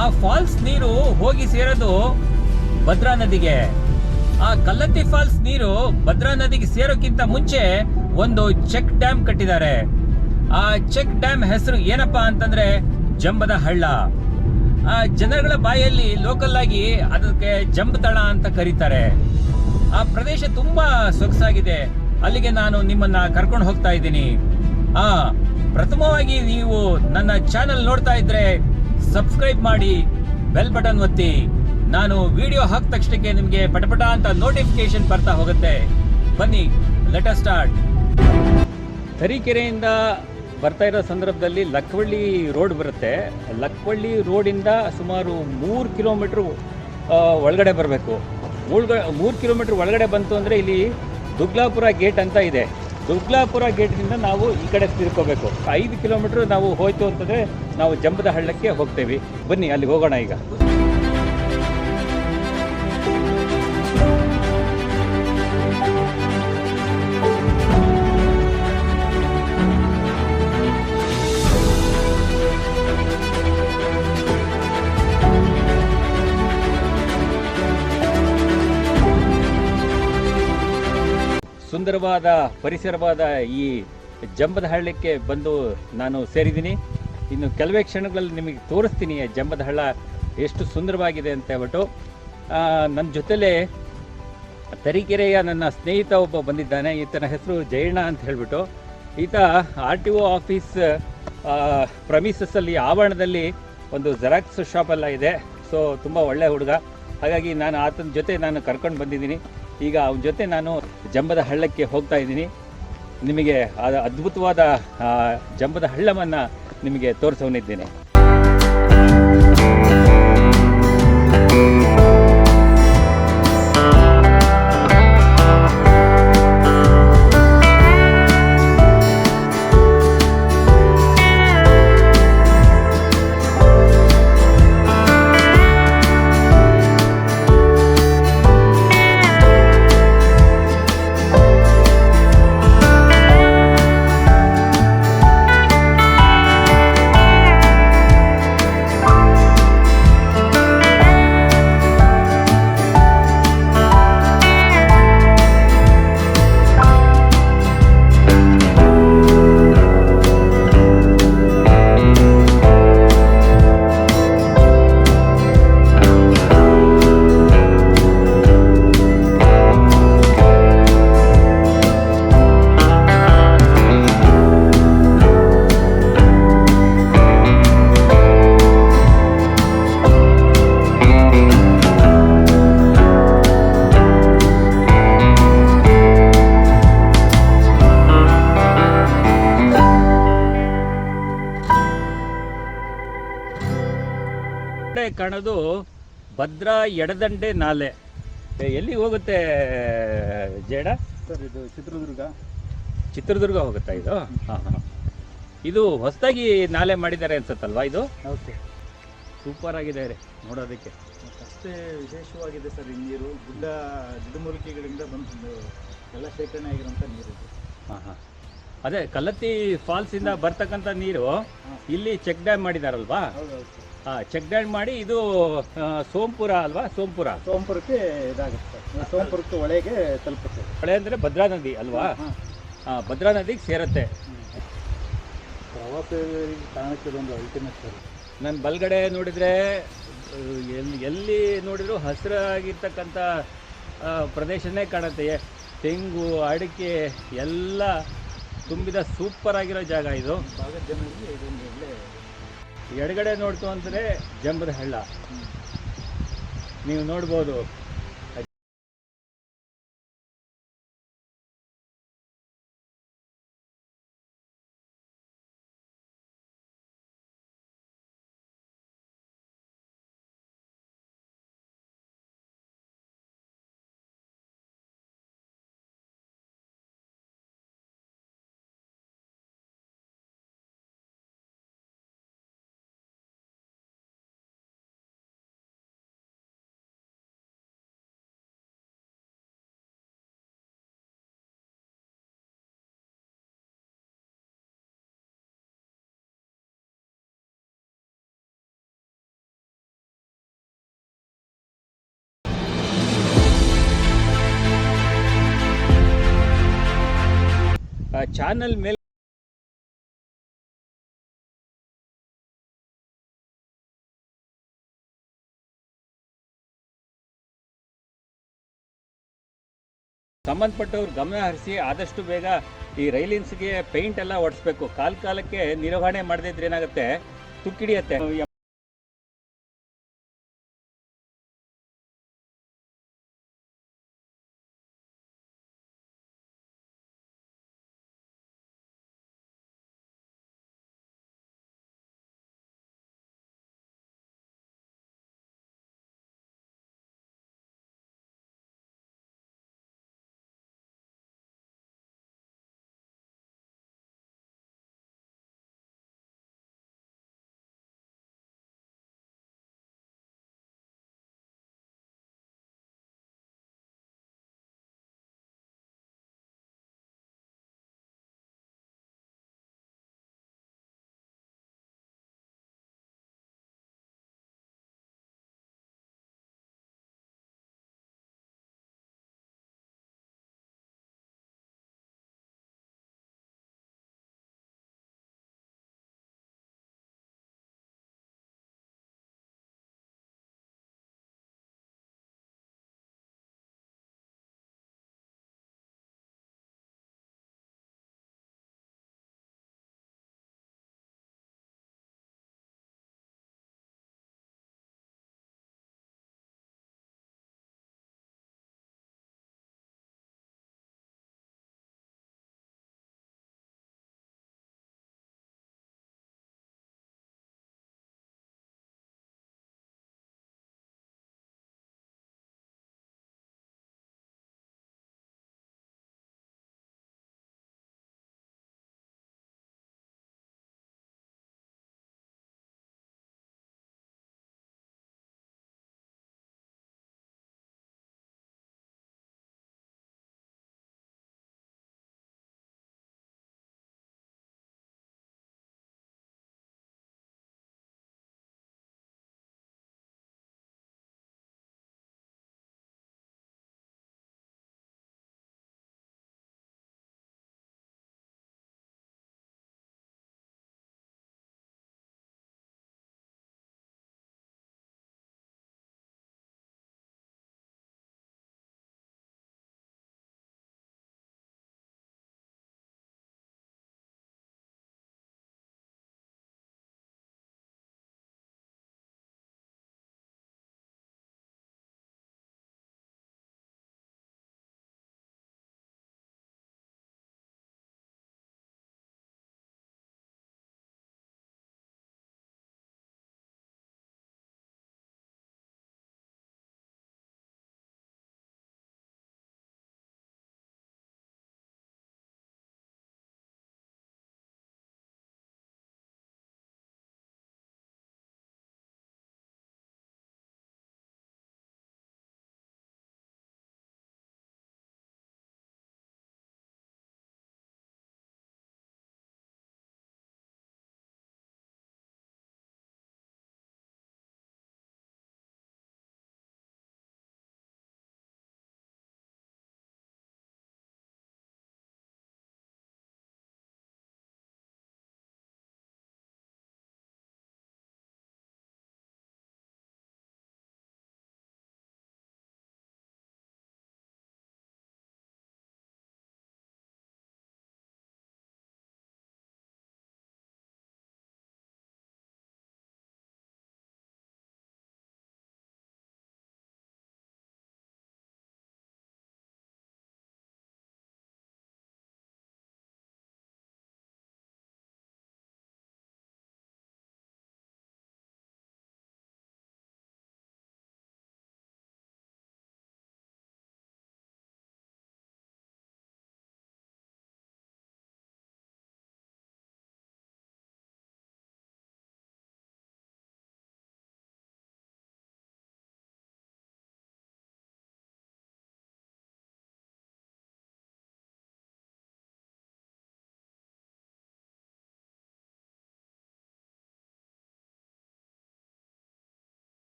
ಆ ಫಾಲ್ಸ್ ನೀರು ಹೋಗಿ ಸೇರೋದು ಭದ್ರಾ ನದಿಗೆ. ಆ ಕಲ್ಲತ್ತಿ ಫಾಲ್ಸ್ ನೀರು ಭದ್ರಾ ನದಿಗೆ ಸೇರೋಕ್ಕಿಂತ ಮುಂಚೆ ಒಂದು ಚೆಕ್ ಡ್ಯಾಮ್ ಕಟ್ಟಿದ್ದಾರೆ. ಆ ಚೆಕ್ ಡ್ಯಾಮ್ ಹೆಸರು ಏನಪ್ಪಾ ಅಂತಂದ್ರೆ ಜಂಬದ ಹಳ್ಳ. ಆ ಜನಗಳ ಬಾಯಲ್ಲಿ ಲೋಕಲ್ ಆಗಿ ಅದಕ್ಕೆ ಜಂಬತಳ ಅಂತ ಕರೀತಾರೆ. ಆ ಪ್ರದೇಶ ತುಂಬಾ ಸೊಗಸಾಗಿದೆ. ಅಲ್ಲಿಗೆ ನಾನು ನಿಮ್ಮನ್ನ ಕರ್ಕೊಂಡು ಹೋಗ್ತಾ ಇದ್ದೀನಿ. ಪ್ರಥಮವಾಗಿ ನೀವು ನನ್ನ ಚಾನೆಲ್ ನೋಡ್ತಾ ಇದ್ರೆ ಸಬ್ಸ್ಕ್ರೈಬ್ ಮಾಡಿ, ಬೆಲ್ ಬಟನ್ ಒತ್ತಿ. ನಾನು ವಿಡಿಯೋ ಹಾಕಿದ ತಕ್ಷಣಕ್ಕೆ ನಿಮಗೆ ಪಟಪಟ ಅಂತ ನೋಟಿಫಿಕೇಶನ್ ಬರ್ತಾ ಹೋಗುತ್ತೆ. ಬನ್ನಿ, ಲೆಟ್ ಅಸ್ ಸ್ಟಾರ್ಟ್. ತರೀಕೆರೆಯಿಂದ ಬರ್ತಾ ಇರೋ ಸಂದರ್ಭದಲ್ಲಿ ಲಕ್ವಳ್ಳಿ ರೋಡ್ ಬರುತ್ತೆ. ಲಕ್ವಳ್ಳಿ ರೋಡಿಂದ ಸುಮಾರು 3 ಕಿಲೋಮೀಟ್ರ್ ಒಳಗಡೆ ಬರಬೇಕು. 3 ಕಿಲೋಮೀಟ್ರ್ ಒಳಗಡೆ ಬಂತು ಅಂದರೆ ಇಲ್ಲಿ ದುಗ್ಲಾಪುರ ಗೇಟ್ ಅಂತ ಇದೆ. ದುಗ್ಲಾಪುರ ಗೇಟ್ನಿಂದ ನಾವು ಈ ಕಡೆ ತಿರ್ಕೋಬೇಕು. 5 ಕಿಲೋಮೀಟ್ರ್ ನಾವು ಹೋಯ್ತು ಅಂತಂದರೆ ನಾವು ಜಂಬದ ಹಳ್ಳಕ್ಕೆ ಹೋಗ್ತೇವೆ. ಬನ್ನಿ ಅಲ್ಲಿ ಹೋಗೋಣ ಈಗ. ಸುಂದರವಾದ ಪರಿಸರವಾದ ಈ ಜಂಬದ ಹಳ್ಳಕ್ಕೆ ಬಂದು ನಾನು ಸೇರಿದ್ದೀನಿ. ಇನ್ನು ಕೆಲವೇ ಕ್ಷಣಗಳಲ್ಲಿ ನಿಮಗೆ ತೋರಿಸ್ತೀನಿ ಜಂಬದ ಹಳ್ಳ ಎಷ್ಟು ಸುಂದರವಾಗಿದೆ ಅಂತ ಹೇಳ್ಬಿಟ್ಟು. ನನ್ನ ಜೊತೆಲೇ ತರೀಕೆರೆಯ ನನ್ನ ಸ್ನೇಹಿತ ಒಬ್ಬ ಬಂದಿದ್ದಾನೆ. ಈತನ ಹೆಸರು ಜಯಣ್ಣ ಅಂತ ಹೇಳಿಬಿಟ್ಟು. ಈತ RTO ಆಫೀಸ್ ಪ್ರಮಿಸಸ್ಸಲ್ಲಿ ಆವರಣದಲ್ಲಿ ಒಂದು ಜೆರಾಕ್ಸ್ ಶಾಪೆಲ್ಲ ಇದೆ. ಸೊ ತುಂಬ ಒಳ್ಳೆಯ ಹುಡುಗ. ಹಾಗಾಗಿ ನಾನು ಆತನ ಜೊತೆ ನಾನು ಕರ್ಕೊಂಡು ಬಂದಿದ್ದೀನಿ. ಈಗ ಅವನ ಜೊತೆ ನಾನು ಜಂಬದ ಹಳ್ಳಕ್ಕೆ ಹೋಗ್ತಾ ಇದ್ದೀನಿ. ನಿಮಗೆ ಅದ್ಭುತವಾದ ಜಂಬದ ಹಳ್ಳವನ್ನು ನಿಮಗೆ ತೋರಿಸೋನಿದ್ದೇನೆ. ಕಾಣೋದು ಭದ್ರಾ ಎಡದಂಡೆ ನಾಲೆ. ಎಲ್ಲಿ ಹೋಗುತ್ತೆ ಜೇಡ ಸರ್? ಇದು ಚಿತ್ರದುರ್ಗ ಹೋಗುತ್ತಾ ಇದು? ಹಾಂ. ಇದು ಹೊಸದಾಗಿ ನಾಲೆ ಮಾಡಿದ್ದಾರೆ ಅನ್ಸುತ್ತಲ್ವಾ ಇದು? ಓಕೆ, ಸೂಪರ್ ಆಗಿದೆ ನೋಡೋದಕ್ಕೆ. ಅಷ್ಟೇ ವಿಶೇಷವಾಗಿದೆ ಸರ್. ಈ ನೀರು ಗಿಡಮೂಲಿಕೆಗಳಿಂದ ಬಂದು ಎಲ್ಲ ಶೇಖರಣೆ ಆಗಿರೋಂಥ ನೀರು ಇದು. ಹಾಂ. ಅದೇ ಕಲ್ಲತ್ತಿ ಫಾಲ್ಸಿಂದ ಬರ್ತಕ್ಕಂಥ ನೀರು ಇಲ್ಲಿ ಚೆಕ್ ಡ್ಯಾಮ್ ಮಾಡಿದಾರಲ್ವಾ? ಹೌದೌದು. ಚೆಕ್ ಡ್ಯಾಮ್ ಮಾಡಿ ಇದು ಸೋಂಪುರ ಅಲ್ವಾ? ಸೋಂಪುರಕ್ಕೆ ಇದಾಗುತ್ತೆ. ಸೋಂಪುರಕ್ಕೆ ಹೊಳೆಗೆ ತಲುಪುತ್ತೆ. ಹೊಳೆ ಅಂದರೆ ಭದ್ರಾ ನದಿ ಅಲ್ವಾ? ಭದ್ರಾ ನದಿಗೆ ಸೇರುತ್ತೆ. ಪ್ರವಾಸಿಗರಿಗೆ ಕಾರಣಕ್ಕೆ ಇದೊಂದು ಅಲ್ಟಿಮೇಟ್ ಸರ್. ನನ್ನ ಬಲ್ಗಡೆ ನೋಡಿದರೆ ಎಲ್ಲಿ ನೋಡಿದ್ರು ಹಸಿರಾಗಿರ್ತಕ್ಕಂಥ ಪ್ರದೇಶನೇ ಕಾಣುತ್ತೆ. ತೆಂಗು, ಅಡಿಕೆ ಎಲ್ಲ ತುಂಬಿದ ಸೂಪರ್ ಆಗಿರೋ ಜಾಗ ಇದು. ಭಾಗದ ಜನರಿಗೆ ಇದೊಂದು ಒಳ್ಳೆ. ಎಡಗಡೆ ನೋಡ್ತು ಅಂದರೆ ಜಂಬದ ಹಳ್ಳ ನೀವು ನೋಡ್ಬೋದು. ಚಾನಲ್ ಮೇಲೆ ಸಂಬಂಧಪಟ್ಟವ್ರು ಗಮನ ಹರಿಸಿ ಆದಷ್ಟು ಬೇಗ ಈ ರೈಲಿನ್ಸ್ಗೆ ಪೇಂಟ್ ಎಲ್ಲ ಹೊಡಿಸ್ಬೇಕು. ಕಾಲಕ್ಕೆ ನಿರ್ವಹಣೆ ಮಾಡದಿದ್ರೆ ಏನಾಗುತ್ತೆ, ತುಕ್ಕಿಡಿಯತ್ತೆ.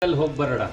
ಅಲ್ಲಿ ಹೋಗಿ ಬರೋಣ.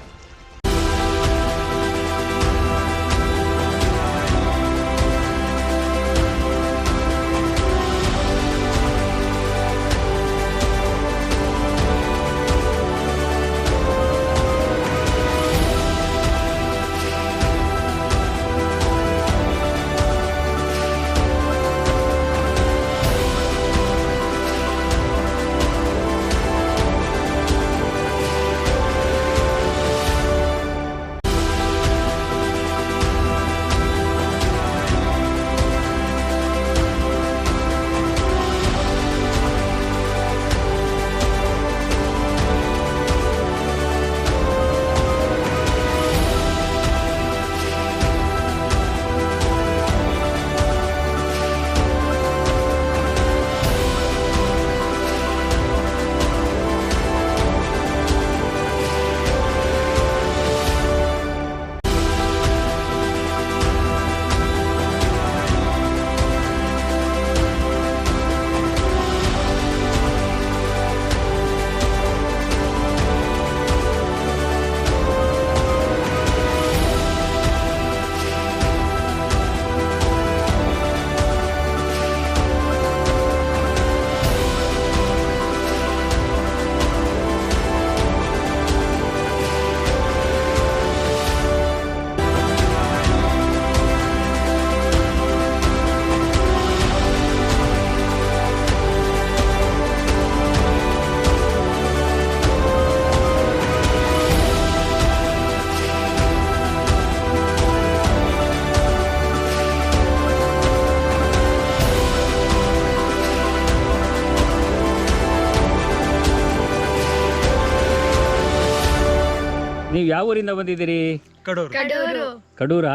ನೀವು ಯಾವ ಊರಿಂದ ಬಂದಿದ್ದೀರಿ? ಕಡೂರು. ಕಡೂರಾ?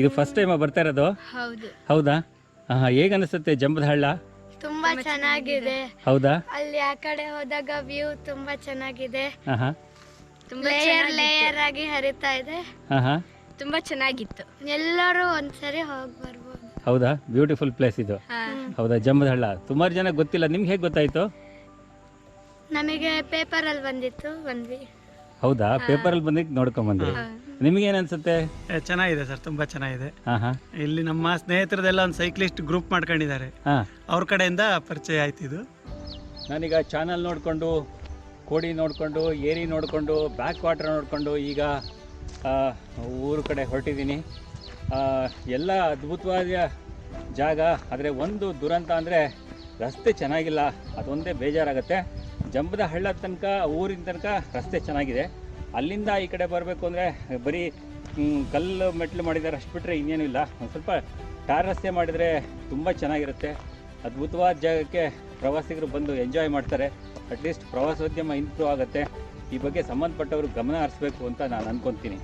ಇದು ಫಸ್ಟ್ ಟೈಮ್ ಬರ್ತಾ ಇರೋದು? ಹೌದು. ಹೌದಾ? ಹೇಗ ಅನಿಸುತ್ತೆ ಜಂಬದ ಹಳ್ಳ? ತುಂಬಾ ಚೆನ್ನಾಗಿದೆ. ಹೌದಾ? ಅಲ್ಲಿ ಆ ಕಡೆ ಹೋದಾಗ ವ್ಯೂ ತುಂಬಾ ಚೆನ್ನಾಗಿದೆ. ಹಾ. ಲೇಯರ್ ಆಗಿ ಹರಿತಾ ಇದೆ. ಹಾ. ತುಂಬಾ ಚೆನ್ನಾಗಿತ್ತು. ಎಲ್ಲರೂ ಒಂದ್ಸರಿ ಹೋಗಿ ಬರ್ಬೋದು. ಹೌದಾ? ಬ್ಯೂಟಿಫುಲ್ ಪ್ಲೇಸ್ ಇದು. ಹೌದಾ? ಜಂಬದ ಹಳ್ಳ ಸುಮಾರು ಜನ ಗೊತ್ತಿಲ್ಲ. ನಿಮ್ಗೆ ಹೇಗೆ ಗೊತ್ತಾಯ್ತು? ನಮಗೆ ಪೇಪರ್ ಅಲ್ಲಿ ಬಂದ್ವಿ. ಹೌದಾ? ಪೇಪರ್ ಅಲ್ಲಿ ಬಂದಿದ್ದು ನೋಡ್ಕೊಂಡ್ ಬಂದ್ರಿ. ನಿಮ್ಗೆ ಏನ್ ಅನ್ಸುತ್ತೆ? ಚೆನ್ನಾಗಿದೆ ಸರ್, ತುಂಬಾ ಚೆನ್ನಾಗಿದೆ. ಹಾ. ಇಲ್ಲಿ ನಮ್ಮ ಸ್ನೇಹಿತರದೆಲ್ಲ ಒಂದು ಸೈಕ್ಲಿಸ್ಟ್ ಗ್ರೂಪ್ ಮಾಡ್ಕೊಂಡಿದ್ದಾರೆ. ಅವ್ರ ಕಡೆಯಿಂದ ಪರಿಚಯ ಆಯ್ತು ಇದು. ನಾನೀಗ ಚಾನಲ್ ನೋಡಿಕೊಂಡು, ಕೋಡಿ ನೋಡಿಕೊಂಡು, ಏರಿ ನೋಡಿಕೊಂಡು, ಬ್ಯಾಕ್ ವಾಟರ್ ನೋಡಿಕೊಂಡು ಈಗ ಊರ ಕಡೆ ಹೊರಟಿದ್ದೀನಿ. ಎಲ್ಲ ಅದ್ಭುತವಾದ ಜಾಗ. ಆದರೆ ಒಂದು ದುರಂತ ಅಂದರೆ ರಸ್ತೆ ಚೆನ್ನಾಗಿಲ್ಲ, ಅದೊಂದೇ ಬೇಜಾರಾಗುತ್ತೆ. ಜಂಬದ ಹಳ್ಳ ತನಕ, ಊರಿನ ತನಕ ರಸ್ತೆ ಚೆನ್ನಾಗಿದೆ. ಅಲ್ಲಿಂದ ಈ ಕಡೆ ಬರಬೇಕು ಅಂದರೆ ಬರೀ ಕಲ್ಲು ಮೆಟ್ಲು ಮಾಡಿದ್ದಾರೆ, ಅಷ್ಟು ಬಿಟ್ಟರೆ ಇನ್ನೇನು ಇಲ್ಲ. ಒಂದು ಸ್ವಲ್ಪ ಟಾರ್ ರಸ್ತೆ ಮಾಡಿದರೆ ತುಂಬ ಚೆನ್ನಾಗಿರುತ್ತೆ. ಅದ್ಭುತವಾದ ಜಾಗಕ್ಕೆ ಪ್ರವಾಸಿಗರು ಬಂದು ಎಂಜಾಯ್ ಮಾಡ್ತಾರೆ. ಅಟ್ಲೀಸ್ಟ್ ಪ್ರವಾಸೋದ್ಯಮ ಇಂಪ್ರೂವ್ ಆಗುತ್ತೆ. ಈ ಬಗ್ಗೆ ಸಂಬಂಧಪಟ್ಟವರು ಗಮನ ಹರಿಸ್ಬೇಕು ಅಂತ ನಾನು ಅಂದ್ಕೊತೀನಿ.